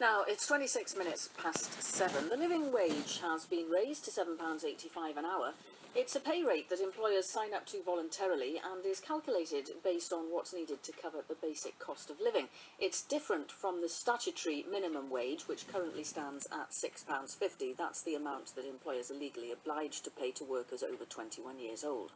Now, it's 26 minutes past 7. The living wage has been raised to £7.85 an hour. It's a pay rate that employers sign up to voluntarily and is calculated based on what's needed to cover the basic cost of living. It's different from the statutory minimum wage, which currently stands at £6.50. That's the amount that employers are legally obliged to pay to workers over 21 years old.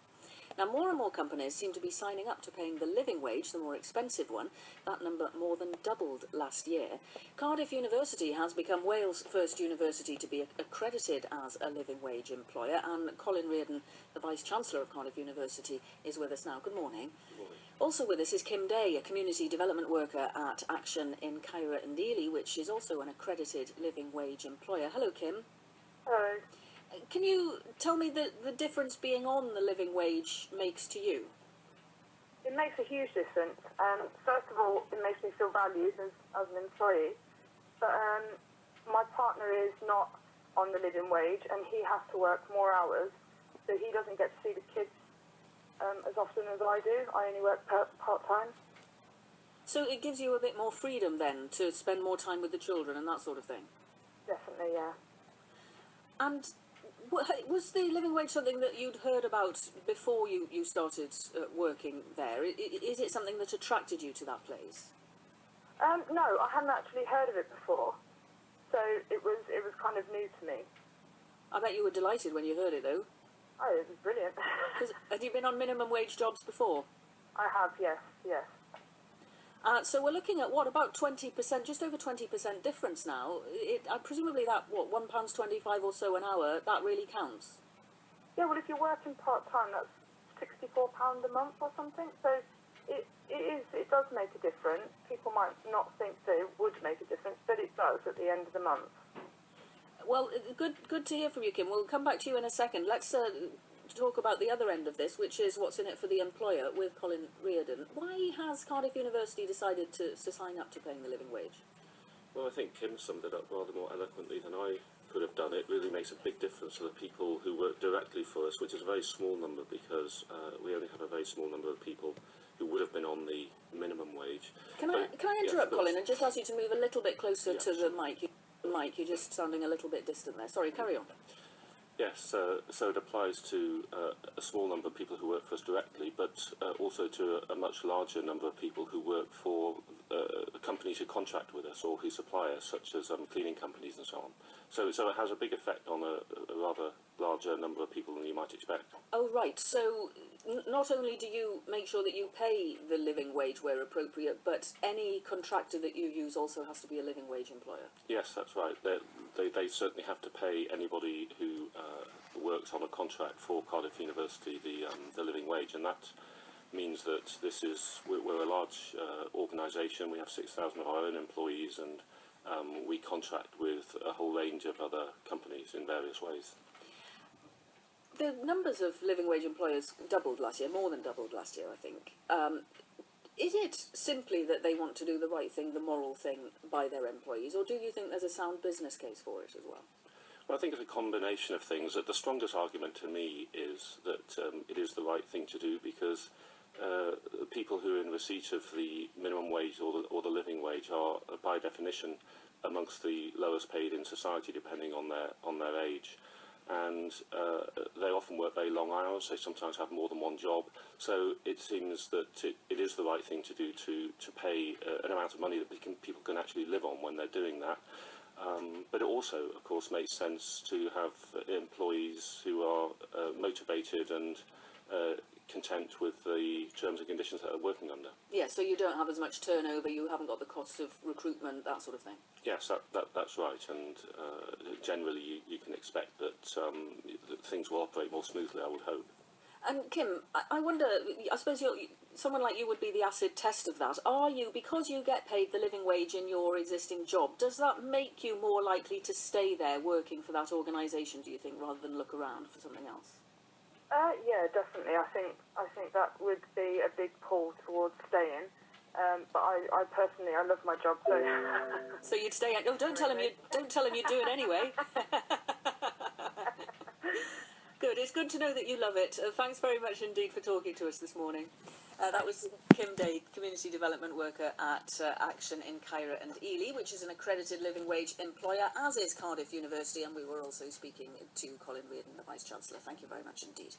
Now, more and more companies seem to be signing up to paying the living wage, the more expensive one. That number more than doubled last year. Cardiff University has become Wales' first university to be accredited as a living wage employer, and Colin Riordan, the Vice-Chancellor of Cardiff University, is with us now. Good morning. Good morning. Also with us is Kim Day, a community development worker at Action in Caira and Ely, which is also an accredited living wage employer. Hello, Kim. Hello. Can you tell me the difference being on the living wage makes to you? It makes a huge difference. First of all, it makes me feel valued as an employee. But my partner is not on the living wage and he has to work more hours, so he doesn't get to see the kids as often as I do. I only work part-time. So it gives you a bit more freedom then to spend more time with the children and that sort of thing? Definitely, yeah. And was the living wage something that you'd heard about before you started working there? Is it something that attracted you to that place? No, I hadn't actually heard of it before, so it was kind of new to me. I bet you were delighted when you heard it, though. Oh, it was brilliant. Have you been on minimum wage jobs before? I have, yes. So we're looking at, what, about 20%, just over 20% difference now. Presumably that, what, £1.25 or so an hour, that really counts? Yeah, well, if you're working part-time, that's £64 a month or something. So it does make a difference. People might not think that it would make a difference, but it does at the end of the month. Well, good to hear from you, Kim. We'll come back to you in a second. Let's talk about the other end of this, which is what's in it for the employer with Colin Riordan. Why has Cardiff University decided to sign up to paying the living wage? Well, I think Kim summed it up rather more eloquently than I could have done. It really makes a big difference to the people who work directly for us, which is a very small number because we only have a very small number of people who would have been on the minimum wage. Can I interrupt, Colin, and just ask you to move a little bit closer to the mic? You're just sounding a little bit distant there. Sorry, carry on. Yes, so it applies to a small number of people who work for us directly, but also to a much larger number of people who work for companies who contract with us or who supply us, such as cleaning companies and so on. So it has a big effect on a rather larger number of people than you might expect. Oh, right. So not only do you make sure that you pay the living wage where appropriate, but any contractor that you use also has to be a living wage employer? Yes, that's right. They certainly have to pay anybody who works on a contract for Cardiff University the living wage, and that means that we're a large organisation. We have 6,000 of our own employees, and we contract with a whole range of other companies in various ways. The numbers of living wage employers doubled last year, more than doubled last year, I think. Is it simply that they want to do the right thing, the moral thing by their employees, or do you think there's a sound business case for it as well? Well, I think it's a combination of things. The strongest argument to me is that it is the right thing to do because people who are in receipt of the minimum wage or the living wage are, by definition, amongst the lowest paid in society, depending on their age. And they often work very long hours. They sometimes have more than one job. So it seems that it is the right thing to do to pay an amount of money that people can actually live on when they're doing that. But it also, of course, makes sense to have employees who are motivated and content with the terms and conditions that they're working under. Yeah, so you don't have as much turnover, you haven't got the costs of recruitment, that sort of thing. Yes, that's right, and generally you can expect that things will operate more smoothly, I would hope. And Kim, I wonder, I suppose someone like you would be the acid test of that. Are you, because you get paid the living wage in your existing job, does that make you more likely to stay there working for that organisation, do you think, rather than look around for something else? Yeah, definitely. I think that would be a big pull towards staying. But I personally, I love my job, so. So you'd stay. Oh, don't tell him you'd do it anyway. Good. It's good to know that you love it. Thanks very much indeed for talking to us this morning. That was Kim Day, Community Development Worker at Action in Cairo and Ely, which is an accredited living wage employer, as is Cardiff University, and we were also speaking to Colin Riordan, the Vice-Chancellor. Thank you very much indeed.